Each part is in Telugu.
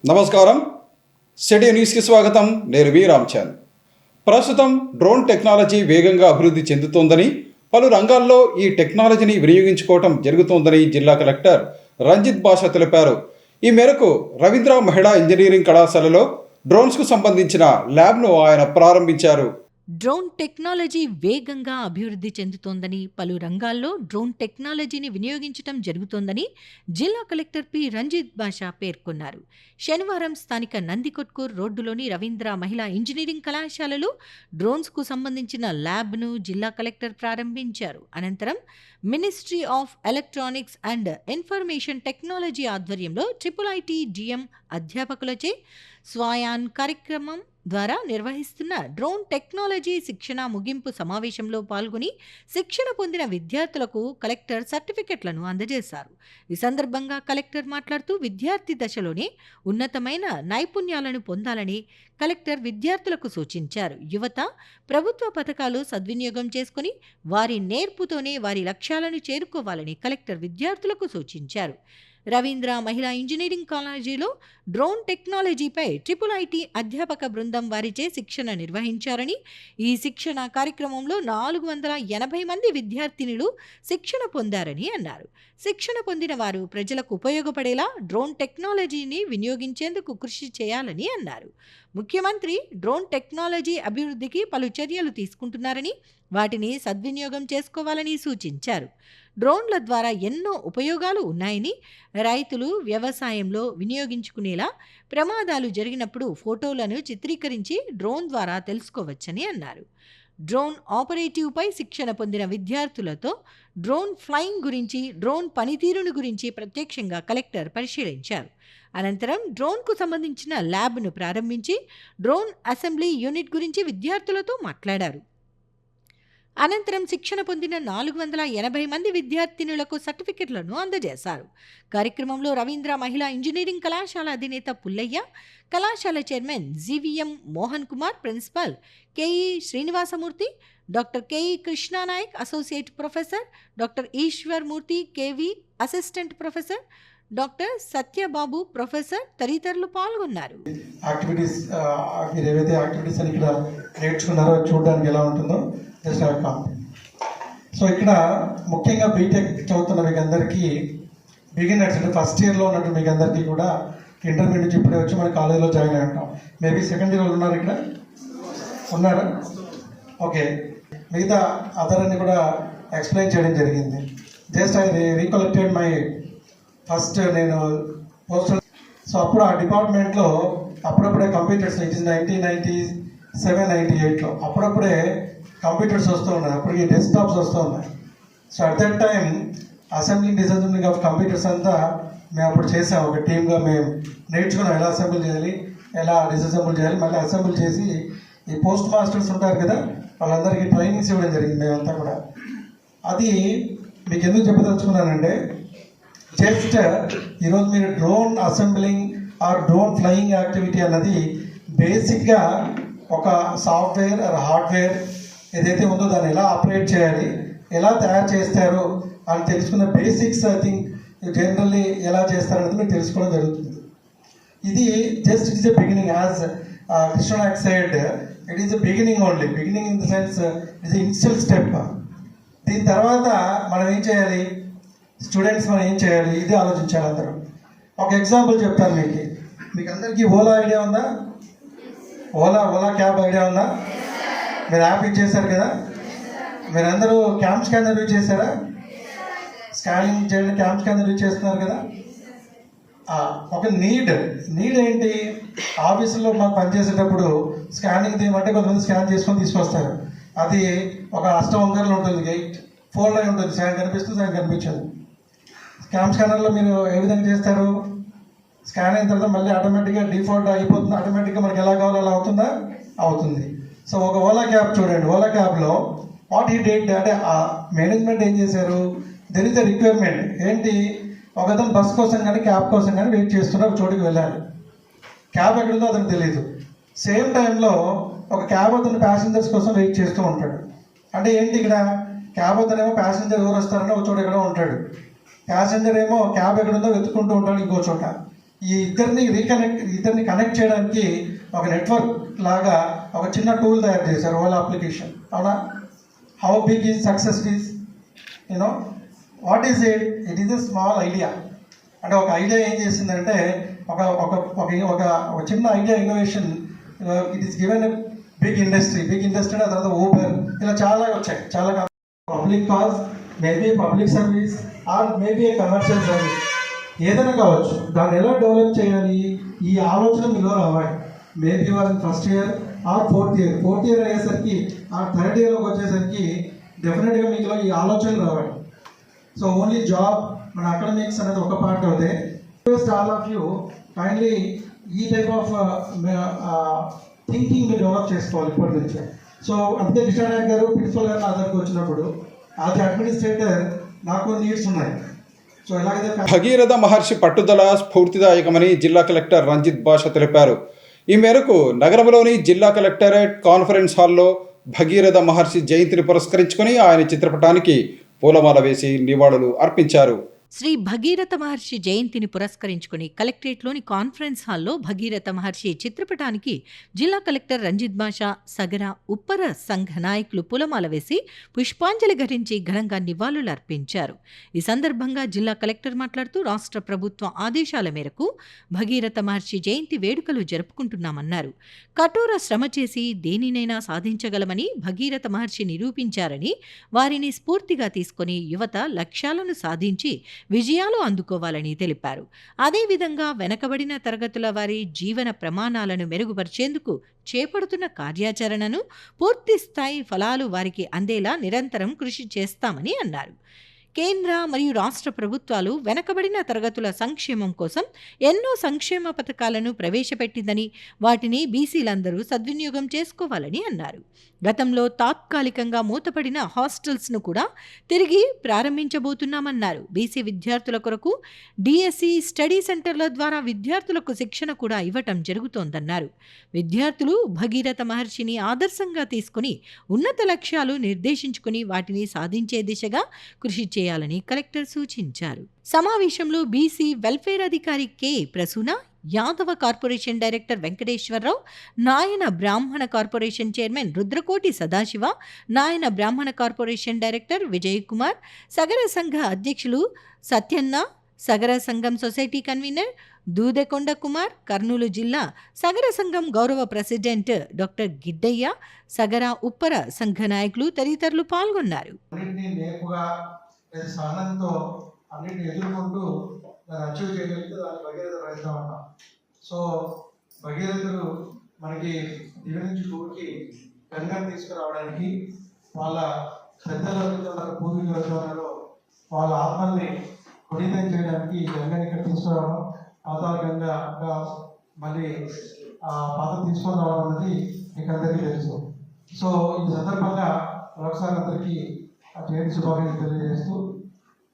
నమస్కారం. సిటీ న్యూస్కి స్వాగతం. నేను వి రామ్చంద్. ప్రస్తుతం డ్రోన్ టెక్నాలజీ వేగంగా అభివృద్ధి చెందుతోందని, పలు రంగాల్లో ఈ టెక్నాలజీని వినియోగించుకోవటం జరుగుతోందని జిల్లా కలెక్టర్ రంజిత్ బాషా తెలిపారు. ఈ మేరకు రవీంద్ర మహిళా ఇంజనీరింగ్ కళాశాలలో డ్రోన్స్కు సంబంధించిన ల్యాబ్ను ఆయన ప్రారంభించారు. డ్రోన్ టెక్నాలజీ వేగంగా అభివృద్ధి చెందుతోందని, పలు రంగాల్లో డ్రోన్ టెక్నాలజీని వినియోగించడం జరుగుతోందని జిల్లా కలెక్టర్ పి రంజిత్ బాషా పేర్కొన్నారు. శనివారం స్థానిక నందికొట్కూర్ రోడ్డులోని రవీంద్ర మహిళా ఇంజనీరింగ్ కళాశాలలో డ్రోన్స్కు సంబంధించిన ల్యాబ్ను జిల్లా కలెక్టర్ ప్రారంభించారు. అనంతరం ministry of electronics and information technology ఆధ్వర్యంలో IIIT DM అధ్యాపకులచే స్వాయాన్ కార్యక్రమం ద్వారా నిర్వహిస్తున్న డ్రోన్ టెక్నాలజీ శిక్షణ ముగింపు సమావేశంలో పాల్గొని శిక్షణ పొందిన విద్యార్థులకు కలెక్టర్ సర్టిఫికెట్లను అందజేశారు. ఈ సందర్భంగా కలెక్టర్ మాట్లాడుతూ విద్యార్థి దశలోనే ఉన్నతమైన నైపుణ్యాలను పొందాలని కలెక్టర్ విద్యార్థులకు సూచించారు. యువత ప్రభుత్వ పథకాలు సద్వినియోగం చేసుకుని వారి నేర్పుతోనే వారి లక్ష్యాలను చేరుకోవాలని కలెక్టర్ విద్యార్థులకు సూచించారు. రవీంద్ర మహిళా ఇంజనీరింగ్ కాలేజీలో డ్రోన్ టెక్నాలజీపై IIIT అధ్యాపక బృందం వారిచే శిక్షణ నిర్వహించారని, ఈ శిక్షణ కార్యక్రమంలో 480 మంది విద్యార్థినులు శిక్షణ పొందారని అన్నారు. శిక్షణ పొందిన వారు ప్రజలకు ఉపయోగపడేలా డ్రోన్ టెక్నాలజీని వినియోగించేందుకు కృషి చేయాలని అన్నారు. ముఖ్యమంత్రి డ్రోన్ టెక్నాలజీ అభివృద్ధికి పలు చర్యలు తీసుకుంటున్నారని, వాటిని సద్వినియోగం చేసుకోవాలని సూచించారు. డ్రోన్ల ద్వారా ఎన్నో ఉపయోగాలు ఉన్నాయని, రైతులు వ్యవసాయంలో వినియోగించుకునేలా ప్రమాదాలు జరిగినప్పుడు ఫోటోలను చిత్రీకరించి డ్రోన్ ద్వారా తెలుసుకోవచ్చని అన్నారు. డ్రోన్ ఆపరేటివ్పై శిక్షణ పొందిన విద్యార్థులతో డ్రోన్ ఫ్లయింగ్ గురించి, డ్రోన్ పనితీరును గురించి ప్రత్యక్షంగా కలెక్టర్ పరిశీలించారు. అనంతరం డ్రోన్కు సంబంధించిన ల్యాబ్ను ప్రారంభించి డ్రోన్ అసెంబ్లీ యూనిట్ గురించి విద్యార్థులతో మాట్లాడారు. అనంతరం శిక్షణ పొందిన 480 మంది విద్యార్థినులకు సర్టిఫికెట్లను అందజేశారు. కార్యక్రమంలో రవీంద్ర మహిళా ఇంజనీరింగ్ కళాశాల అధినేత పుల్లయ్య, కళాశాల chairman GVM Mohan Kumar, principal KE Srinivasamurthy, doctor KE Krishnanaik, associate professor doctor Eshwar Murthy KV, assistant professor doctor Satyababu, professor తదితరులు పాల్గొన్నారు. యాక్టివిటీస్ మీరు ఏవైతే యాక్టివిటీస్ అని ఇక్కడ నేర్చుకున్నారో చూడడానికి ఎలా ఉంటుందో జస్ట్ సో ఇక్కడ ముఖ్యంగా బీటెక్ చదువుతున్న మీకు అందరికీ బిగినర్స్ అంటే ఫస్ట్ ఇయర్లో ఉన్నట్టు మీకు అందరికీ కూడా ఇంటర్మీడియట్ నుంచి ఇప్పుడే వచ్చి మన కాలేజీలో జాయిన్ అయి ఉంటాం. మేబీ సెకండ్ ఇయర్ ఉన్నారు, ఇక్కడ ఉన్నారా? ఓకే, మిగతా అదర్ అని కూడా ఎక్స్ప్లెయిన్ చేయడం జరిగింది. Just I recollected my first నేను పోస్టల్. సో అప్పుడు ఆ డిపార్ట్మెంట్లో అప్పుడప్పుడే కంప్యూటర్స్, ఇట్ ఇస్ 1997-98లో అప్పుడప్పుడే కంప్యూటర్స్ వస్తూ ఉన్నాయి, అప్పటికి డెస్క్టాప్స్ వస్తూ ఉన్నాయి. So at that time assembling disassembling of computers అంతా మేము అప్పుడు చేసాం. ఒక టీమ్గా మేము నేర్చుకున్నాం ఎలా అసెంబుల్ చేయాలి, ఎలా డిసెంబుల్ చేయాలి, మళ్ళీ అసెంబుల్ చేసి ఈ పోస్ట్ మాస్టర్స్ ఉంటారు కదా వాళ్ళందరికీ ట్రైనింగ్స్ ఇవ్వడం జరిగింది మేమంతా కూడా. అది మీకు ఎందుకు చెప్పదలుచుకున్నానంటే, జస్ట్ ఈరోజు మీరు drone assembling or drone flying activity అన్నది బేసిక్గా ఒక సాఫ్ట్వేర్ ఆర్ హార్డ్వేర్ ఏదైతే ఉందో దాన్ని ఎలా ఆపరేట్ చేయాలి, ఎలా తయారు చేస్తారు అని తెలుసుకున్న బేసిక్స్ ఐ థింక్ జనరల్లీ ఎలా చేస్తారనేది మీకు తెలుసుకోవడం జరుగుతుంది. ఇది just it is a beginning. As Krishna Nayak said, it is a beginning only. Beginning in the sense it's initial step. దీని తర్వాత మనం ఏం చేయాలి, స్టూడెంట్స్ మనం ఏం చేయాలి, ఇది ఆలోచించాలి అందరూ. ఒక ఎగ్జాంపుల్ చెప్తాను మీకు అందరికీ ఓలా ఐడియా ఉందా? ఓలా క్యాబ్ ఐడియా ఉందా? మీరు యాప్ యూజ్ చేశారు కదా, మీరందరూ క్యామ్ స్కానర్ యూజ్ చేశారా? స్కానింగ్ చేయడానికి క్యామ్ స్కానర్ యూజ్ చేస్తున్నారు కదా. ఒక నీడ్ ఏంటి, ఆఫీసులో మాకు పనిచేసేటప్పుడు స్కానింగ్ తీయమంటే కొంతమంది స్కాన్ చేసుకొని తీసుకొస్తారు. అది ఒక అష్టవంకరలో ఉంటుంది, 4 లైన్ ఉంటుంది, సగం కనిపిస్తుంది సగం కనిపించదు. క్యామ్ స్కానర్లో మీరు ఏ విధంగా చేస్తారు, స్కాన్ అయిన తర్వాత మళ్ళీ ఆటోమేటిక్గా డిఫాల్ట్ అయిపోతుంది, ఆటోమేటిక్గా మనకి ఎలా కావాలో అలా అవుతుంది. సో ఒక ఓలా క్యాబ్ చూడండి, ఓలా క్యాబ్లో వాట్ హీ డేట్ అంటే ఆ మేనేజ్మెంట్ ఏం చేశారు, దెర్ ఇస్ ద రిక్వైర్మెంట్ ఏంటి, ఒకతను బస్ కోసం కానీ క్యాబ్ కోసం కానీ వెయిట్ చేస్తున్నా ఒక చోటుకి వెళ్ళాలి, క్యాబ్ ఎక్కడుందో అతనికి తెలియదు. సేమ్ టైంలో ఒక క్యాబ్ అతను ప్యాసింజర్స్ కోసం వెయిట్ చేస్తూ ఉంటాడు. అంటే ఏంటి, ఇక్కడ క్యాబ్ అతనేమో ప్యాసింజర్ ఎవరు వస్తారని ఒక చోట ఎక్కడో ఉంటాడు, ప్యాసింజర్ ఏమో క్యాబ్ ఎక్కడుందో వెతుక్కుంటూ ఉంటాడు ఇంకో చోట. ఈ ఇద్దరిని కనెక్ట్ చేయడానికి ఒక నెట్వర్క్ లాగా ఒక చిన్న టూల్ తయారు చేశారు, ఓలా అప్లికేషన్. అవునా? How big is success is, you know what is it? It is a small idea. అంటే ఒక ఐడియా ఏం చేసిందంటే ఒక ఒక ఒక ఒక చిన్న idea innovation, it is given big industry ఆ తర్వాత ఊబర్, ఇలా చాలా వచ్చాయి. చాలా public cause, maybe public service or maybe a commercial service, ఏదైనా కావచ్చు. దాన్ని ఎలా డెవలప్ చేయాలి, ఈ ఆలోచన మీలో రావాలి. మేబీ వాళ్ళని first year or fourth year అయ్యేసరికి ఆ థర్డ్ ఇయర్లోకి వచ్చేసరికి డెఫినెట్గా మీలో ఈ ఆలోచనలు రావాలి. సో ఓన్లీ జాబ్, మన అకాడమిక్స్ అనేది ఒక పార్ట్ అవుతాయి. ఆల్ ఆఫ్ యూ కైండ్లీ ఈ టైప్ ఆఫ్ థింకింగ్ డెవలప్ చేసుకోవాలి ఇప్పటి నుంచి. సో అందుకే కిషాన్ గారు ప్రిన్సిపల్ గారు నా దగ్గరకు వచ్చినప్పుడు అది అడ్మినిస్ట్రేటర్ నాకు నీడ్స్ ఉన్నాయి. సో ఎలాగైతే భగీరథ మహర్షి పట్టుదల స్ఫూర్తిదాయకమని జిల్లా కలెక్టర్ రంజిత్ భాష తెలిపారు. ఈ మేరకు నగరంలోని జిల్లా కలెక్టరేట్ కాన్ఫరెన్స్ హాల్లో భగీరథ మహర్షి జయంతిని పురస్కరించుకొని ఆయన చిత్రపటానికి పూలమాల వేసి నివాళులు అర్పించారు. శ్రీ భగీరథ మహర్షి జయంతిని పురస్కరించుకుని కలెక్టరేట్లోని కాన్ఫరెన్స్ హాల్లో భగీరథ మహర్షి చిత్రపటానికి జిల్లా కలెక్టర్ రంజిత్ భాషా, సగర, ఉప్పర సంఘ నాయకులు పూలమాల వేసి పుష్పాంజలి ఘటించి ఘనంగా నివాళులు అర్పించారు. ఈ సందర్భంగా జిల్లా కలెక్టర్ మాట్లాడుతూ రాష్ట్ర ప్రభుత్వ ఆదేశాల మేరకు భగీరథ మహర్షి జయంతి వేడుకలు జరుపుకుంటున్నామన్నారు. కఠోర శ్రమ చేసి దేనినైనా సాధించగలమని భగీరథ మహర్షి నిరూపించారని, వారిని స్ఫూర్తిగా తీసుకుని యువత లక్ష్యాలను సాధించి విజయాలు అందుకోవాలని తెలిపారు. అదేవిధంగా వెనకబడిన తరగతుల వారి జీవన ప్రమాణాలను మెరుగుపరిచేందుకు చేపడుతున్న కార్యాచరణను పూర్తి స్థాయి ఫలాలు వారికి అందేలా నిరంతరం కృషి చేస్తామని అన్నారు. కేంద్ర మరియు రాష్ట్ర ప్రభుత్వాలు వెనకబడిన తరగతుల సంక్షేమం కోసం ఎన్నో సంక్షేమ పథకాలను ప్రవేశపెట్టిందని, వాటిని బీసీలందరూ సద్వినియోగం చేసుకోవాలని అన్నారు. గతంలో తాత్కాలికంగా మూతపడిన హాస్టల్స్ను కూడా తిరిగి ప్రారంభించబోతున్నామన్నారు. బీసీ విద్యార్థుల కొరకు డిఎస్సి స్టడీ సెంటర్ల ద్వారా విద్యార్థులకు శిక్షణ కూడా ఇవ్వటం జరుగుతోందన్నారు. విద్యార్థులు భగీరథ మహర్షిని ఆదర్శంగా తీసుకుని ఉన్నత లక్ష్యాలు నిర్దేశించుకుని వాటిని సాధించే దిశగా కృషి చేయాలని కలెక్టర్ సూచించారు. సమావేశంలో బీసీ వెల్ఫేర్ అధికారి K Prasuna, Yadava corporation director Venkateswararao, Nayana Brahmana corporation chairman Rudrakoti Sadasiva, Nayana Brahmana corporation director Vijay Kumar, Sagara సంఘ అధ్యక్షులు సత్యన్న, సగర సంఘం సొసైటీ కన్వీనర్ దూదెకొండ కుమార్, కర్నూలు జిల్లా సగర సంఘం గౌరవ ప్రెసిడెంట్ డాక్టర్ గిడ్డయ్య, సగర ఉప్పర సంఘ నాయకులు తదితరులు పాల్గొన్నారు. అన్నింటిని ఎదుర్కొంటూ దాన్ని అచీవ్ చేయగలిగితే దాన్ని భగీరథ ప్రయత్నం అన్నాం. సో భగీరథుడు మనకి దివి నుంచి భూమికి గంగను తీసుకురావడానికి, వాళ్ళ పెద్దల పూర్వీకుల వాళ్ళ ఆత్మల్ని పునీతం చేయడానికి గంగని ఇక్కడ తీసుకురావడం, పాతాళ గంగగా మళ్ళీ ఆ పాత్ర తీసుకొని రావడం అనేది మీకు అందరికీ తెలుసు. సో ఈ సందర్భంగా ఒకసారి అందరికీ జయంతి శుభాకాంక్షలు తెలియజేస్తూ,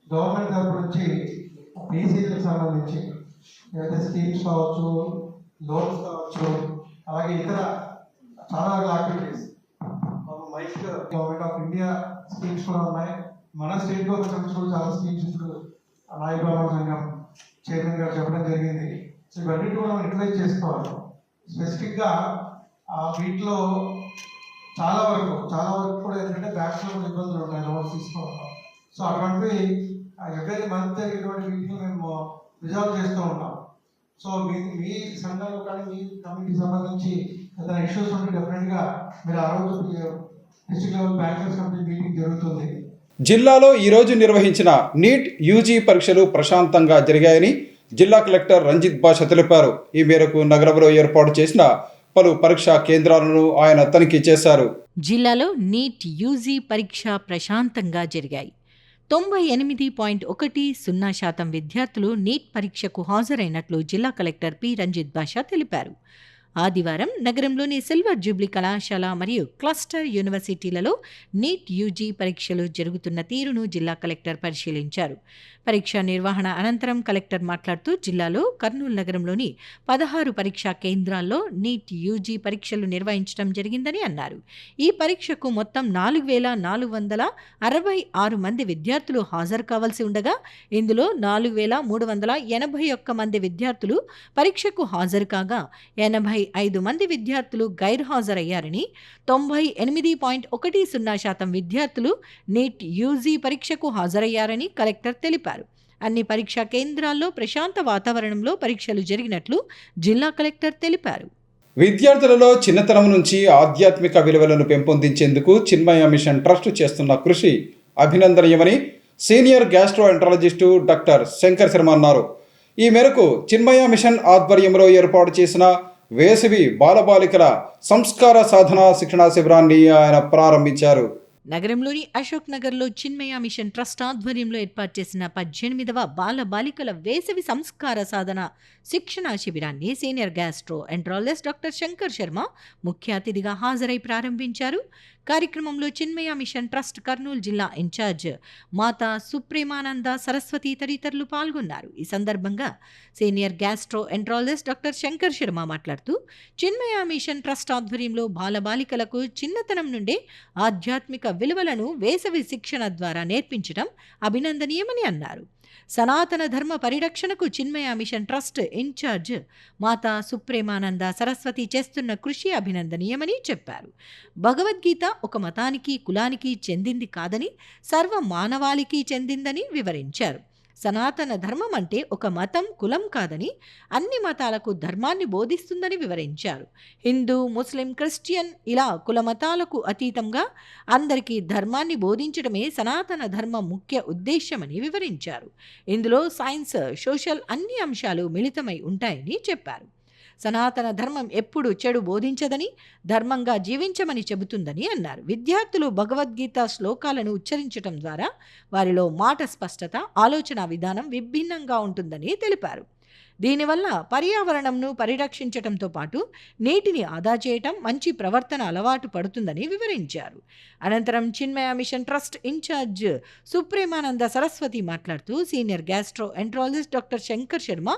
గవర్నమెంట్ తరపు నుంచి బీసీలకు సంబంధించి ఏదైతే స్కీమ్స్ కావచ్చు, లోన్స్ కావచ్చు, అలాగే ఇతర చాలా activities like government of India schemes కూడా ఉన్నాయి. మన స్టేట్ గవర్నమెంట్ కూడా చాలా స్కీమ్స్ ఇప్పుడు నాయ బ్రాహ్మణ సంఘం చైర్మన్ గారు చెప్పడం జరిగింది. సో ఇవన్నీ కూడా మనం యూటిలైజ్ చేసుకోవాలి. స్పెసిఫిక్గా వీటిలో చాలా వరకు కూడా ఏంటంటే బ్యాంక్స్లో కూడా ఇబ్బందులు ఉన్నాయి లోన్స్ తీసుకోవడం. సో అటువంటివి ఎవ్రీ మంత్ ఇటువంటి వీటిని మేము రిజాల్వ్ చేస్తూ ఉంటాం. సో మీ సంఘంలో కానీ మీ కమిటీకి సంబంధించి ఏదైనా ఇష్యూస్ ఉంటే డెఫినెట్గా మీరు ఆ రోజు district level bankers committee meeting జరుగుతుంది. జిల్లాలో ఈరోజు నిర్వహించిన నీట్ యూజీ పరీక్షలు ప్రశాంతంగా జరిగాయని జిల్లా కలెక్టర్ రంజిత్ భాష తెలిపారు. ఈ మేరకు నగరంలో ఏర్పాటు చేసిన పలు పరీక్షా కేంద్రాలను ఆయన తనిఖీ చేశారు. జిల్లాలో నీట్ యూజీ పరీక్ష ప్రశాంతంగా జరిగాయి. 98.10% విద్యార్థులు నీట్ పరీక్షకు హాజరైనట్లు జిల్లా కలెక్టర్ పి రంజిత్ భాష తెలిపారు. ఆదివారం నగరంలోని సిల్వర్ జూబ్లీ కళాశాల మరియు క్లస్టర్ యూనివర్సిటీలలో నీట్ యూజీ పరీక్షలు జరుగుతున్న తీరును జిల్లా కలెక్టర్ పరిశీలించారు. పరీక్షా నిర్వహణ అనంతరం కలెక్టర్ మాట్లాడుతూ జిల్లాలో కర్నూలు నగరంలోని 16 పరీక్షా కేంద్రాల్లో నీట్ యూజీ పరీక్షలు నిర్వహించడం జరిగిందని అన్నారు. ఈ పరీక్షకు మొత్తం 4,466 మంది విద్యార్థులు హాజరు కావాల్సి ఉండగా ఇందులో 4,381 మంది విద్యార్థులు పరీక్షకు హాజరు కాగా 85 మంది విద్యార్థులు గైర్హాజరయ్యారని, 98.10% విద్యార్థులు నీట్ యూజీ పరీక్షకు హాజరయ్యారని కలెక్టర్ తెలిపారు. అన్ని పరీక్షా కేంద్రాల్లో ప్రశాంత వాతావరణంలో పరీక్షలు జరిగినట్లు జిల్లా కలెక్టర్ తెలిపారు. విద్యార్థులలో చిన్నతనం నుంచి ఆధ్యాత్మిక విలువలను పెంపొందించేందుకు చిన్మయ మిషన్ ట్రస్ట్ చేస్తున్న కృషి అభినందనీయమని senior gastroenterologist doctor Shankar Sharma అన్నారు. ఈ మేరకు చిన్మయ మిషన్ ఆధ్వర్యంలో ఏర్పాటు చేసిన వేసవి బాలబాలికల సంస్కార సాధన శిక్షణా శిబిరాన్ని ఆయన ప్రారంభించారు. నగరంలోని అశోక్ నగర్లో చిన్మయ మిషన్ ట్రస్ట్ ఆధ్వర్యంలో ఏర్పాటు చేసిన 18వ బాల బాలికల వేసవి సంస్కార సాధన శిక్షణా శిబిరాన్ని senior gastro enterologist doctor Shankar Sharma ముఖ్య అతిథిగా హాజరై ప్రారంభించారు. కార్యక్రమంలో చిన్మయ మిషన్ ట్రస్ట్ కర్నూలు జిల్లా ఇన్ఛార్జ్ మాతా సుప్రేమానంద సరస్వతి తదితరులు పాల్గొన్నారు. ఈ సందర్భంగా senior gastro enterologist doctor Shankar Sharma మాట్లాడుతూ చిన్మయ మిషన్ ట్రస్ట్ ఆధ్వర్యంలో బాలబాలికలకు చిన్నతనం నుండే ఆధ్యాత్మిక విలువలను వేసవి శిక్షణ ద్వారా నేర్పించడం అభినందనీయమని అన్నారు. సనాతన ధర్మ పరిరక్షణకు చిన్మయ మిషన్ ట్రస్ట్ ఇన్ఛార్జ్ మాతా సుప్రేమానంద సరస్వతి చేస్తున్న కృషి అభినందనీయమని చెప్పారు. భగవద్గీత ఒక మతానికి కులానికి చెందింది కాదని సర్వ మానవాళికి చెందిందని వివరించారు. సనాతన ధర్మం అంటే ఒక మతం కులం కాదని అన్ని మతాలకు ధర్మాన్ని బోధిస్తుందని వివరించారు. హిందూ, ముస్లిం, క్రిస్టియన్ ఇలా కుల మతాలకు అతీతంగా అందరికీ ధర్మాన్ని బోధించడమే సనాతన ధర్మం ముఖ్య ఉద్దేశ్యమని వివరించారు. ఇందులో సైన్స్, సోషల్ అన్ని అంశాలు మిళితమై ఉంటాయని చెప్పారు. సనాతన ధర్మం ఎప్పుడు చెడు బోధించదని, ధర్మంగా జీవించమని చెబుతుందని అన్నారు. విద్యార్థులు భగవద్గీత శ్లోకాలను ఉచ్చరించడం ద్వారా వారిలో మాట స్పష్టత, ఆలోచన విధానం విభిన్నంగా ఉంటుందని తెలిపారు. దీనివల్ల పర్యావరణంను పరిరక్షించడంతో పాటు నీటిని ఆదా చేయటం, మంచి ప్రవర్తన అలవాటు పడుతుందని వివరించారు. అనంతరం చిన్మయ మిషన్ ట్రస్ట్ ఇన్ఛార్జ్ సుప్రేమానంద సరస్వతి మాట్లాడుతూ senior gastro enterologist doctor Shankar Sharma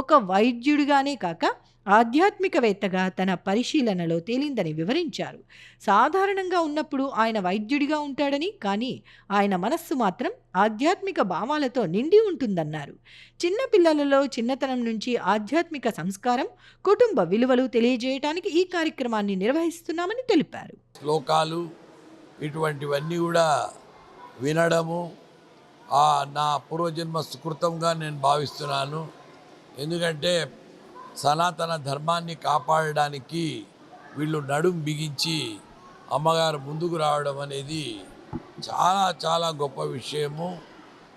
ఒక వైద్యుడిగానే కాక ఆధ్యాత్మికవేత్తగా తన పరిశీలనలో తేలిందని వివరించారు. సాధారణంగా ఉన్నప్పుడు ఆయన వైద్యుడిగా ఉంటాడని, కానీ ఆయన మనస్సు మాత్రం ఆధ్యాత్మిక భావాలతో నిండి ఉంటుందన్నారు. చిన్నపిల్లలలో చిన్నతనం నుంచి ఆధ్యాత్మిక సంస్కారం, కుటుంబ విలువలు తెలియజేయడానికి ఈ కార్యక్రమాన్ని నిర్వహిస్తున్నామని తెలిపారు. శ్లోకాలు ఇటువంటివన్నీ కూడా వినడము నా పూర్వజన్మ సుకృతంగా నేను భావిస్తున్నాను. ఎందుకంటే సనాతన ధర్మాన్ని కాపాడడానికి వీళ్ళు నడుం బిగించి అమ్మగారు ముందుకు రావడం అనేది చాలా చాలా గొప్ప విషయము.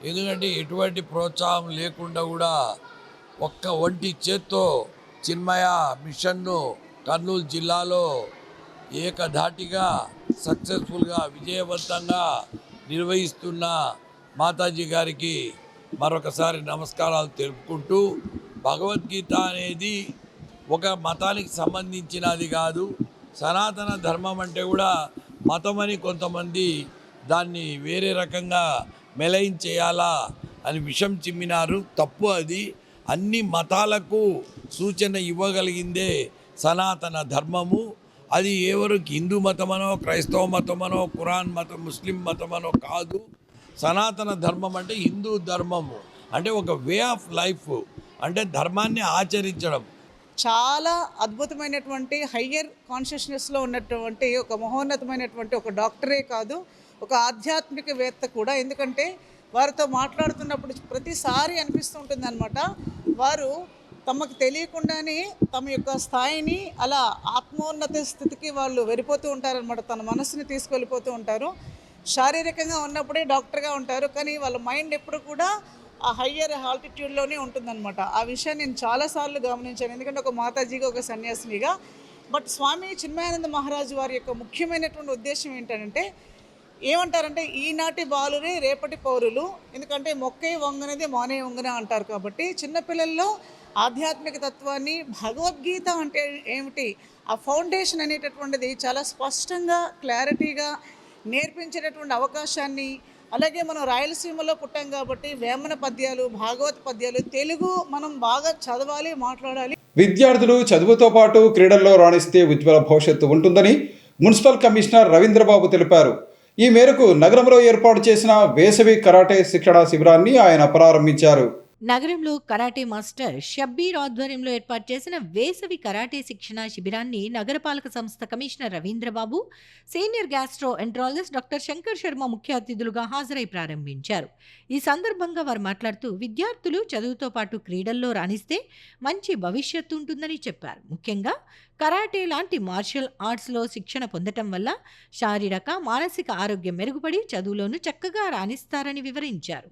ఎందుకంటే ఎటువంటి ప్రోత్సాహం లేకుండా కూడా ఒంటి చేత్తో చిన్మయ మిషన్ను కర్నూలు జిల్లాలో ఏకధాటిగా సక్సెస్ఫుల్గా విజయవంతంగా నిర్వహిస్తున్న మాతాజీ గారికి మరొకసారి నమస్కారాలు తెలుపుకుంటూ, భగవద్గీత అనేది ఒక మతానికి సంబంధించినది కాదు. సనాతన ధర్మం అంటే కూడా మతం అని కొంతమంది దాన్ని వేరే రకంగా మెలయించేయాలా అని విషం చిమ్మినారు. తప్పు అది. అన్ని మతాలకు సూచన ఇవ్వగలిగిందే సనాతన ధర్మము. అది ఎవరికి హిందూ మతమనో, క్రైస్తవ మతమనో, ఖురాన్ మతం, ముస్లిం మతమనో కాదు. సనాతన ధర్మం అంటే హిందూ ధర్మము, అంటే ఒక వే ఆఫ్ లైఫ్, అంటే ధర్మాన్ని ఆచరించడం. చాలా అద్భుతమైనటువంటి హయ్యర్ కాన్షియస్నెస్లో ఉన్నటువంటి ఒక మహోన్నతమైనటువంటి ఒక డాక్టరే కాదు, ఒక ఆధ్యాత్మికవేత్త కూడా. ఎందుకంటే వారితో మాట్లాడుతున్నప్పుడు ప్రతిసారి అనిపిస్తూ ఉంటుంది అనమాట, వారు తమకు తెలియకుండానే తమ యొక్క స్థాయిని అలా ఆత్మోన్నత స్థితికి వాళ్ళు వెళ్ళిపోతూ ఉంటారనమాట. తన మనసుని తీసుకెళ్ళిపోతూ ఉంటారు. శారీరకంగా ఉన్నప్పుడే డాక్టర్గా ఉంటారు, కానీ వాళ్ళ మైండ్ ఎప్పుడు కూడా ఆ హయ్యర్ ఆల్టిట్యూడ్లోనే ఉంటుందన్నమాట. ఆ విషయాన్ని నేను చాలాసార్లు గమనించాను, ఎందుకంటే ఒక మాతాజీగా, ఒక సన్యాసినిగా. బట్ స్వామి చిన్మయానంద మహారాజు వారి యొక్క ముఖ్యమైనటువంటి ఉద్దేశం ఏంటంటే, ఏమంటారంటే ఈనాటి బాలురే రేపటి పౌరులు. ఎందుకంటే మొక్కే వంగనేది మానే వంగన అంటారు. కాబట్టి చిన్నపిల్లల్లో ఆధ్యాత్మిక తత్వాన్ని, భగవద్గీత అంటే ఏమిటి, ఆ ఫౌండేషన్ అనేటటువంటిది చాలా స్పష్టంగా క్లారిటీగా నేర్పించేటటువంటి అవకాశాన్ని, అలాగే మనం రాయలసీమలో పుట్టాం కాబట్టి వేమన పద్యాలు, భాగవత పద్యాలు, తెలుగు మనం బాగా చదవాలి, మాట్లాడాలి. విద్యార్థులు చదువుతో పాటు క్రీడల్లో రాణిస్తే ఉజ్వల భవిష్యత్తు ఉంటుందని మున్సిపల్ కమిషనర్ రవీంద్రబాబు తెలిపారు. ఈ మేరకు నగరంలో ఏర్పాటు చేసిన వేసవి కరాటే శిక్షణా శిబిరాన్ని ఆయన ప్రారంభించారు. నగరంలో కరాటే మాస్టర్ షబ్బీర్ ఆధ్వర్యంలో ఏర్పాటు చేసిన వేసవి కరాటే శిక్షణ శిబిరాన్ని నగరపాలక సంస్థ commissioner Ravindra Babu, senior gastro enterologist doctor Shankar Sharma ముఖ్య అతిథులుగా హాజరై ప్రారంభించారు. ఈ సందర్భంగా వారు మాట్లాడుతూ విద్యార్థులు చదువుతో పాటు క్రీడల్లో రాణిస్తే మంచి భవిష్యత్తు ఉంటుందని చెప్పారు. ముఖ్యంగా కరాటే లాంటి మార్షల్ ఆర్ట్స్లో శిక్షణ పొందటం వల్ల శారీరక, మానసిక ఆరోగ్యం మెరుగుపడి చదువులోనూ చక్కగా రాణిస్తారని వివరించారు.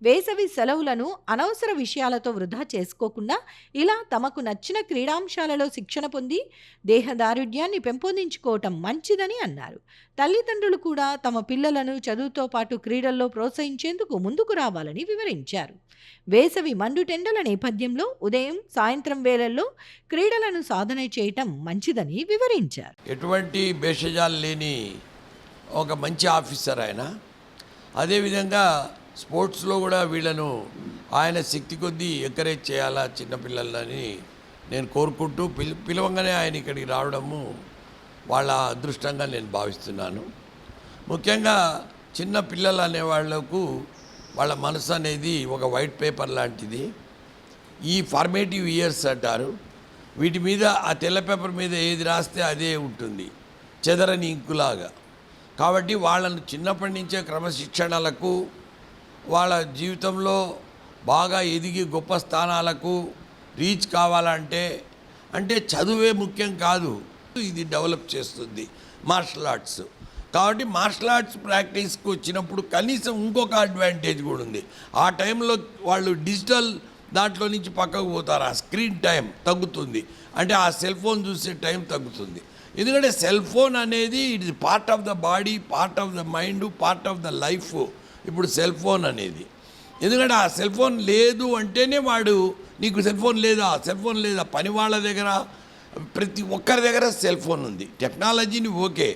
వేసవి సెలవులను అనవసర విషయాలతో వృధా చేసుకోకుండా ఇలా తమకు నచ్చిన క్రీడాంశాలలో శిక్షణ పొంది దేహదారుఢ్యాన్ని పెంపొందించుకోవటం మంచిదని అన్నారు. తల్లిదండ్రులు కూడా తమ పిల్లలను చదువుతో పాటు క్రీడల్లో ప్రోత్సహించేందుకు ముందుకు రావాలని వివరించారు. వేసవి మండుటెండల నేపథ్యంలో ఉదయం, సాయంత్రం వేళల్లో క్రీడలను సాధన చేయటం మంచిదని వివరించారు. ఎటువంటి భేషజాలు లేని ఒక మంచి ఆఫీసర్ ఆయన. అదేవిధంగా స్పోర్ట్స్లో కూడా వీళ్ళను ఆయన శక్తి కొద్దీ ఎంకరేజ్ చేయాలా చిన్నపిల్లలని నేను కోరుకుంటూ పిలవంగానే ఆయన ఇక్కడికి రావడము వాళ్ళ అదృష్టంగా నేను భావిస్తున్నాను. ముఖ్యంగా చిన్న పిల్లలు అనే వాళ్లకు వాళ్ళ మనసు అనేది ఒక వైట్ పేపర్ లాంటిది. ఈ ఫార్మేటివ్ ఇయర్స్ అంటారు. వీటి మీద ఆ తెల్ల పేపర్ మీద ఏది రాస్తే అదే ఉంటుంది, చెదరని ఇంకులాగా. కాబట్టి వాళ్ళను చిన్నప్పటి నుంచే క్రమశిక్షణలకు, వాళ్ళ జీవితంలో బాగా ఎదిగి గొప్ప స్థానాలకు రీచ్ కావాలంటే చదువే ముఖ్యం కాదు, ఇది డెవలప్ చేస్తుంది మార్షల్ ఆర్ట్స్. కాబట్టి మార్షల్ ఆర్ట్స్ ప్రాక్టీస్కి వచ్చినప్పుడు కనీసం ఇంకొక అడ్వాంటేజ్ కూడా ఉంది. ఆ టైంలో వాళ్ళు డిజిటల్ దాంట్లో నుంచి పక్కకు పోతారు, ఆ స్క్రీన్ టైం తగ్గుతుంది, అంటే ఆ సెల్ ఫోన్ చూసే టైం తగ్గుతుంది. ఎందుకంటే సెల్ ఫోన్ అనేది it is part of the body, part of the mind, part of the life. ఇప్పుడు సెల్ ఫోన్ అనేది, ఎందుకంటే ఆ సెల్ ఫోన్ లేదు అంటేనే వాడు నీకు సెల్ ఫోన్ లేదా, సెల్ ఫోన్ లేదా, పని వాళ్ళ దగ్గర ప్రతి ఒక్కరి దగ్గర సెల్ ఫోన్ ఉంది. టెక్నాలజీని ఓకే,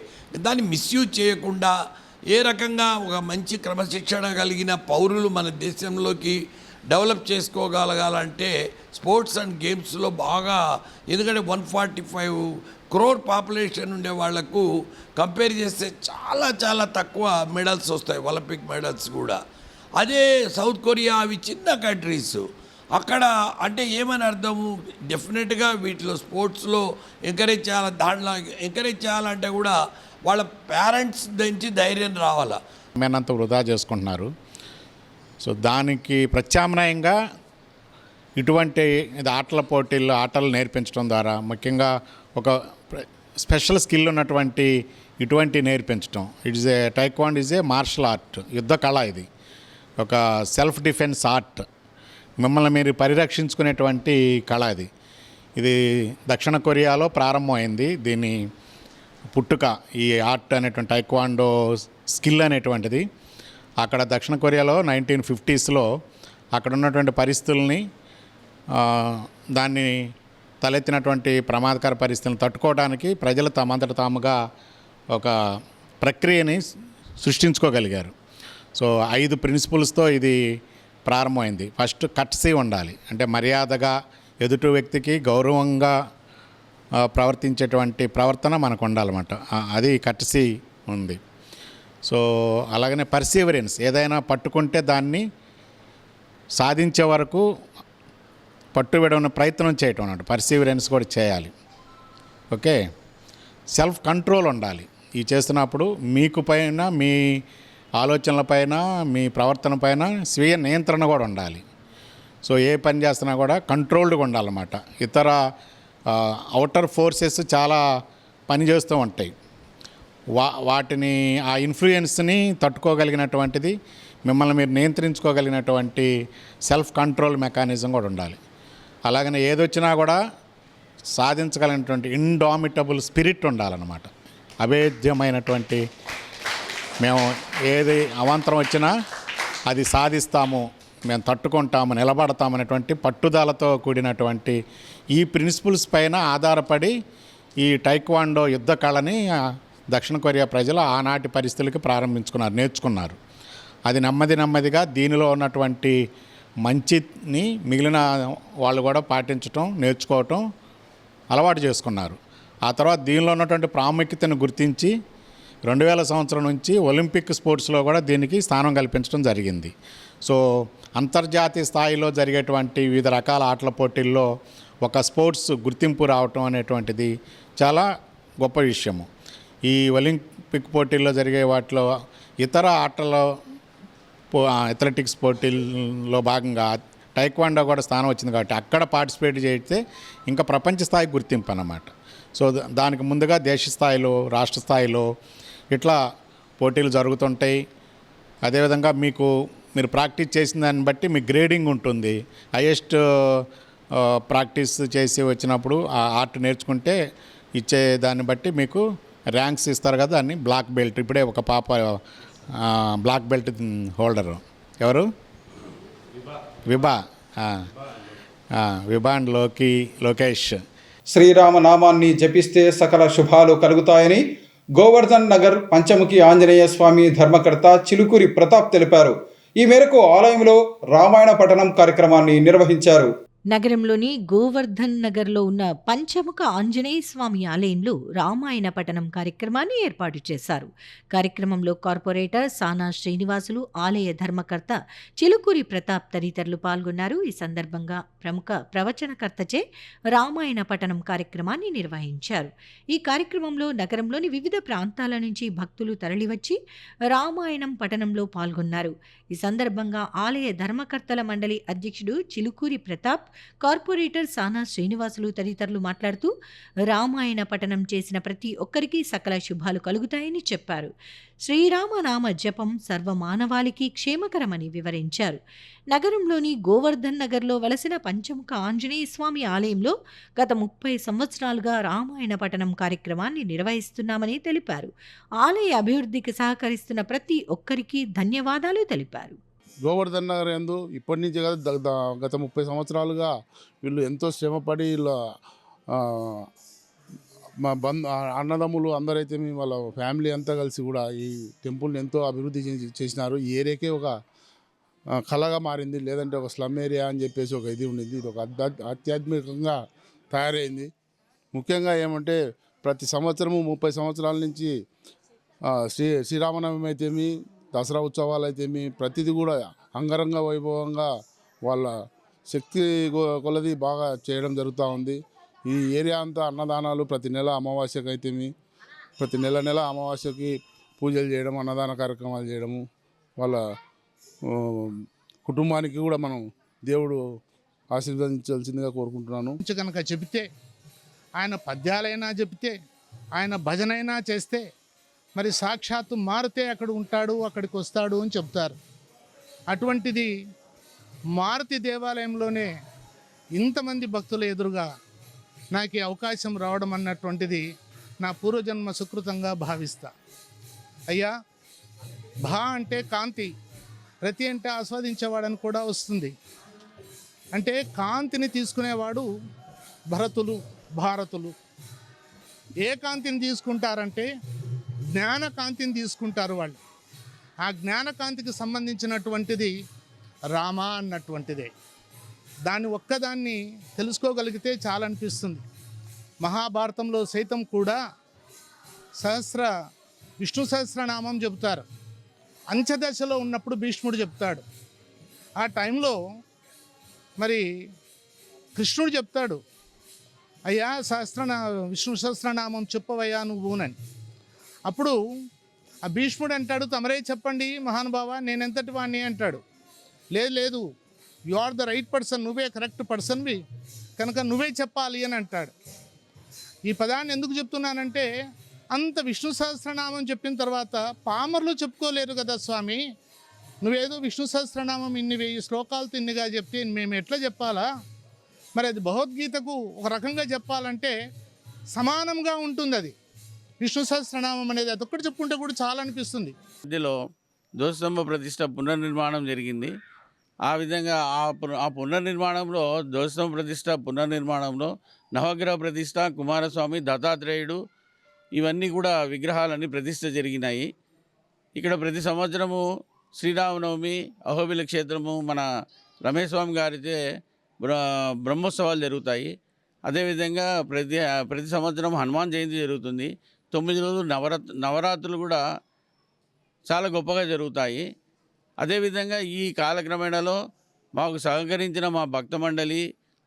దాన్ని మిస్యూజ్ చేయకుండా ఏ రకంగా ఒక మంచి క్రమశిక్షణ కలిగిన పౌరులు మన దేశంలోకి డెవలప్ చేసుకోగలగాలంటే స్పోర్ట్స్ అండ్ గేమ్స్లో బాగా, ఎందుకంటే 145 crore పాపులేషన్ ఉండే వాళ్లకు కంపేర్ చేస్తే చాలా చాలా తక్కువ మెడల్స్ వస్తాయి, ఒలింపిక్ మెడల్స్ కూడా. అదే సౌత్ కొరియా, అవి చిన్న కంట్రీస్, అక్కడ అంటే ఏమని అర్థము, డెఫినెట్గా వీటిలో స్పోర్ట్స్లో ఎంకరేజ్ చేయాలి. దాంట్లో ఎంకరేజ్ చేయాలంటే కూడా వాళ్ళ పేరెంట్స్ నుంచి ధైర్యం రావాలా. మేనంత వృధా చేసుకుంటున్నారు. సో దానికి ప్రత్యామ్నాయంగా ఇటువంటి ఆటల పోటీల్లో ఆటలు నేర్పించడం ద్వారా, ముఖ్యంగా ఒక స్పెషల్ స్కిల్ ఉన్నటువంటి ఇటువంటి నేర్పించడం, it's a taekwondo is a martial art, యుద్ధ కళ. ఇది ఒక సెల్ఫ్ డిఫెన్స్ ఆర్ట్, మిమ్మల్ని మీరు పరిరక్షించుకునేటువంటి కళ. ఇది దక్షిణ కొరియాలో ప్రారంభమైంది. దీని పుట్టుక, ఈ ఆర్ట్ అనేటువంటి టైక్వాండో స్కిల్ అనేటువంటిది అక్కడ దక్షిణ కొరియాలో 1950s అక్కడ ఉన్నటువంటి పరిస్థితుల్ని, దాన్ని తలెత్తినటువంటి ప్రమాదకర పరిస్థితులను తట్టుకోవడానికి ప్రజలు తమంతట తాముగా ఒక ప్రక్రియని సృష్టించుకోగలిగారు. సో 5 ప్రిన్సిపల్స్తో ఇది ప్రారంభమైంది. ఫస్ట్ కట్సీ ఉండాలి, అంటే మర్యాదగా ఎదుటి వ్యక్తికి గౌరవంగా ప్రవర్తించేటువంటి ప్రవర్తన మనకు ఉండాలన్నమాట. అది కట్సీ ఉంది. సో అలాగనే పర్సీవరెన్స్, ఏదైనా పట్టుకుంటే దాన్ని సాధించే వరకు పట్టుబడిన ప్రయత్నం చేయటం అన్నట్టు, పర్సీవరెన్స్ కూడా చేయాలి. ఓకే, సెల్ఫ్ కంట్రోల్ ఉండాలి. ఈ చేస్తున్నప్పుడు మీకు పైన, మీ ఆలోచనల పైన, మీ ప్రవర్తన పైన స్వీయ నియంత్రణ కూడా ఉండాలి. సో ఏ పని చేస్తున్నా కూడా కంట్రోల్డ్గా ఉండాలన్నమాట. ఇతర అవుటర్ ఫోర్సెస్ చాలా పనిచేస్తూ ఉంటాయి, వాటిని, ఆ ఇన్ఫ్లుయెన్స్ని తట్టుకోగలిగినటువంటిది, మిమ్మల్ని మీరు నియంత్రించుకోగలిగినటువంటి సెల్ఫ్ కంట్రోల్ మెకానిజం కూడా ఉండాలి. అలాగనే ఏదొచ్చినా కూడా సాధించగలిగినటువంటి ఇండామిటబుల్ స్పిరిట్ ఉండాలన్నమాట. అభేద్యమైనటువంటి, మేము ఏది అవాంతరం వచ్చినా అది సాధిస్తాము, మేము తట్టుకుంటాము, నిలబడతామనేటువంటి పట్టుదలతో కూడినటువంటి ఈ ప్రిన్సిపల్స్ పైన ఆధారపడి ఈ టైక్వాండో యుద్ధ కళని దక్షిణ కొరియా ప్రజలు ఆనాటి పరిస్థితులకి నేర్చుకున్నారు. అది నెమ్మదిగా దీనిలో ఉన్నటువంటి మంచిని మిగిలిన వాళ్ళు కూడా పాటించటం, నేర్చుకోవటం అలవాటు చేసుకున్నారు. ఆ తర్వాత దీనిలో ఉన్నటువంటి ప్రాముఖ్యతను గుర్తించి 2000 సంవత్సరం నుంచి ఒలింపిక్ స్పోర్ట్స్లో కూడా దీనికి స్థానం కల్పించడం జరిగింది. సో అంతర్జాతీయ స్థాయిలో జరిగేటువంటి వివిధ రకాల ఆటల పోటీల్లో ఒక స్పోర్ట్స్ గుర్తింపు రావటం అనేటువంటిది చాలా గొప్ప విషయము. ఈ ఒలింపిక్ పోటీల్లో జరిగే వాటిలో ఇతర ఆటల్లో అథ్లెటిక్స్ పోటీల్లో భాగంగా టైక్వాండో కూడా స్థానం వచ్చింది కాబట్టి అక్కడ పార్టిసిపేట్ చేస్తే ఇంకా ప్రపంచ స్థాయి గుర్తింపు అన్నమాట. సో దానికి ముందుగా దేశ స్థాయిలో, రాష్ట్ర స్థాయిలో ఇట్లా పోటీలు జరుగుతుంటాయి. అదేవిధంగా మీరు ప్రాక్టీస్ చేసిన దాన్ని బట్టి మీ గ్రేడింగ్ ఉంటుంది. హైయెస్ట్ ప్రాక్టీస్ చేసి వచ్చినప్పుడు ఆ ఆర్ట్ నేర్చుకుంటే ఇచ్చే దాన్ని బట్టి మీకు ర్యాంక్స్ ఇస్తారు కదా, దాన్ని బ్లాక్ బెల్ట్. ఇప్పుడే ఒక పాప బ్లాక్ బెల్ట్ హోల్డరు ఎవరు, విభా అండ్ లోకేష్. శ్రీరామనామాన్ని జపిస్తే సకల శుభాలు కలుగుతాయని గోవర్ధన్ నగర్ పంచముఖి ఆంజనేయ స్వామి ధర్మకర్త చిలుకూరి ప్రతాప్ తెలిపారు. ఈ మేరకు ఆలయంలో రామాయణ పఠనం కార్యక్రమాన్ని నిర్వహించారు. నగరంలోని గోవర్ధన్ నగర్లో ఉన్న పంచముఖ ఆంజనేయ స్వామి ఆలయంలో రామాయణ పఠనం కార్యక్రమాన్ని ఏర్పాటు చేశారు. కార్యక్రమంలో కార్పొరేటర్ సానా శ్రీనివాసులు, ఆలయ ధర్మకర్త చిలుకూరి ప్రతాప్ తదితరులు పాల్గొన్నారు. ఈ సందర్భంగా ప్రముఖ ప్రవచనకర్తచే రామాయణ పఠనం కార్యక్రమాన్ని నిర్వహించారు. ఈ కార్యక్రమంలో నగరంలోని వివిధ ప్రాంతాల నుంచి భక్తులు తరలివచ్చి రామాయణం పఠనంలో పాల్గొన్నారు. ఈ సందర్భంగా ఆలయ ధర్మకర్తల మండలి అధ్యక్షుడు చిలుకూరి ప్రతాప్, కార్పొరేటర్ సానా శ్రీనివాసులు తదితరులు మాట్లాడుతూ రామాయణ పఠనం చేసిన ప్రతి ఒక్కరికి సకల శుభాలు కలుగుతాయని చెప్పారు. శ్రీరామనామ జపం సర్వమానవాళికి క్షేమకరమని వివరించారు. నగరంలోని గోవర్ధన్ నగర్లో వలసిన పంచముఖ ఆంజనేయ స్వామి ఆలయంలో గత 30 సంవత్సరాలుగా రామాయణ పఠనం కార్యక్రమాన్ని నిర్వహిస్తున్నామని తెలిపారు. ఆలయ అభివృద్ధికి సహకరిస్తున్న ప్రతి ఒక్కరికి ధన్యవాదాలు తెలిపారు. గోవర్ధన్ నగర్ యందు ఇప్పటి నుంచి కదా గత 30 సంవత్సరాలుగా వీళ్ళు ఎంతో శ్రమపడి మా అన్నదమ్ములు అందరైతే వాళ్ళ ఫ్యామిలీ అంతా కలిసి కూడా ఈ టెంపుల్ని ఎంతో అభివృద్ధి చేసినారు. ఈ ఏరియాకే ఒక కళగా మారింది, లేదంటే ఒక స్లమ్ ఏరియా అని చెప్పేసి ఒక ఇది ఉండింది. ఇది ఒక ఆధ్యాత్మికంగా తయారైంది. ముఖ్యంగా ఏమంటే ప్రతి సంవత్సరము 30 సంవత్సరాల నుంచి శ్రీరామనవమి అయితేమి, దసరా ఉత్సవాలు అయితేమి ప్రతిదీ కూడా అంగరంగ వైభవంగా వాళ్ళ శక్తి కొలది బాగా చేయడం జరుగుతూ ఉంది. ఈ ఏరియా అంతా అన్నదానాలు ప్రతి నెల అమావాస్యకి అయితేమి, ప్రతి నెల అమావాస్యకి పూజలు చేయడం, అన్నదాన కార్యక్రమాలు చేయడము, వాళ్ళ కుటుంబానికి కూడా మనం దేవుడు ఆశీర్వదించాల్సిందిగా కోరుకుంటున్నాను. కనుక చెబితే, ఆయన పద్యాలైనా చెబితే, ఆయన భజనైనా చేస్తే మరి సాక్షాత్తు మారుతే అక్కడ ఉంటాడు, అక్కడికి వస్తాడు అని చెప్తారు. అటువంటిది మారుతి దేవాలయంలోనే ఇంతమంది భక్తుల ఎదురుగా నాకు ఈ అవకాశం రావడం అన్నటువంటిది నా పూర్వజన్మ సుకృతంగా భావిస్తా. అయ్యా, భా అంటే కాంతి, రతి అంటే ఆస్వాదించేవాడని కూడా వస్తుంది. అంటే కాంతిని తీసుకునేవాడు భరతులు, భారతులు. ఏ కాంతిని తీసుకుంటారంటే జ్ఞానకాంతిని తీసుకుంటారు వాళ్ళు. ఆ జ్ఞానకాంతికి సంబంధించినటువంటిది రామ అన్నటువంటిదే. దాన్ని ఒక్కదాన్ని తెలుసుకోగలిగితే చాలా అనిపిస్తుంది. మహాభారతంలో సైతం కూడా విష్ణు సహస్రనామం చెబుతారు. అంత్యదశలో ఉన్నప్పుడు భీష్ముడు చెప్తాడు. ఆ టైంలో మరి కృష్ణుడు చెప్తాడు, అయ్యా విష్ణు సహస్రనామం చెప్పవయ్యా నువ్వునని. అప్పుడు ఆ భీష్ముడు అంటాడు, తమరే చెప్పండి మహానుభావ, నేనెంతటి వాణ్ణి అంటాడు. లేదు, you are the right person, నువ్వే కరెక్ట్ పర్సన్వి, కనుక నువ్వే చెప్పాలి అని అంటాడు. ఈ పదాన్ని ఎందుకు చెప్తున్నానంటే, అంత విష్ణు సహస్రనామం చెప్పిన తర్వాత పామర్లు చెప్పుకోలేరు కదా స్వామి, నువ్వేదో విష్ణు సహస్రనామం ఇన్ని 1000 శ్లోకాలతో ఇన్నిగా చెప్తే మేము ఎట్లా చెప్పాలా? మరి అది భగవద్గీతకు ఒక రకంగా చెప్పాలంటే సమానంగా ఉంటుంది. అది విష్ణు సహస్రనామం అనేది అదొక్కటి చెప్పుకుంటే కూడా చాలా అనిపిస్తుంది. మధ్యలో ధ్వజస్తంభ ప్రతిష్ట పునర్నిర్మాణం జరిగింది. ఆ విధంగా ఆ పునర్నిర్మాణంలో ధ్వజస్తంభ ప్రతిష్ట పునర్నిర్మాణంలో నవగ్రహ ప్రతిష్ట, కుమారస్వామి, దత్తాత్రేయుడు ఇవన్నీ కూడా విగ్రహాలన్నీ ప్రతిష్ట జరిగినాయి. ఇక్కడ ప్రతి సంవత్సరము శ్రీరామనవమి అహోబిల క్షేత్రము మన రమేష్ స్వామి గారితే బ్రహ్మోత్సవాలు జరుగుతాయి. అదేవిధంగా ప్రతి సంవత్సరం హనుమాన్ జయంతి జరుగుతుంది. 9 రోజులు నవరాత్రులు కూడా చాలా గొప్పగా జరుగుతాయి. అదేవిధంగా ఈ కాలక్రమేణలో మాకు సహకరించిన మా భక్త మండలి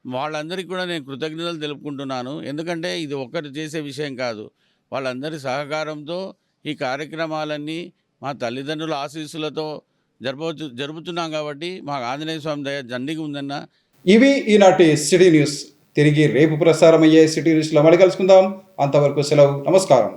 వాళ్ళందరికీ కూడా నేను కృతజ్ఞతలు తెలుపుకుంటున్నాను. ఎందుకంటే ఇది ఒక్కరు చేసే విషయం కాదు. వాళ్ళందరి సహకారంతో ఈ కార్యక్రమాలన్నీ మా తల్లిదండ్రుల ఆశీస్సులతో జరుపుతున్నాం కాబట్టి మాకు ఆంజనేయ స్వామి దయ దండిగా ఉందన్న. ఇవి ఈనాటి సిటీ న్యూస్. తిరిగి రేపు ప్రసారమయ్యే సిటీ న్యూస్లో మళ్ళీ కలుసుకుందాం. అంతవరకు సెలవు. నమస్కారం.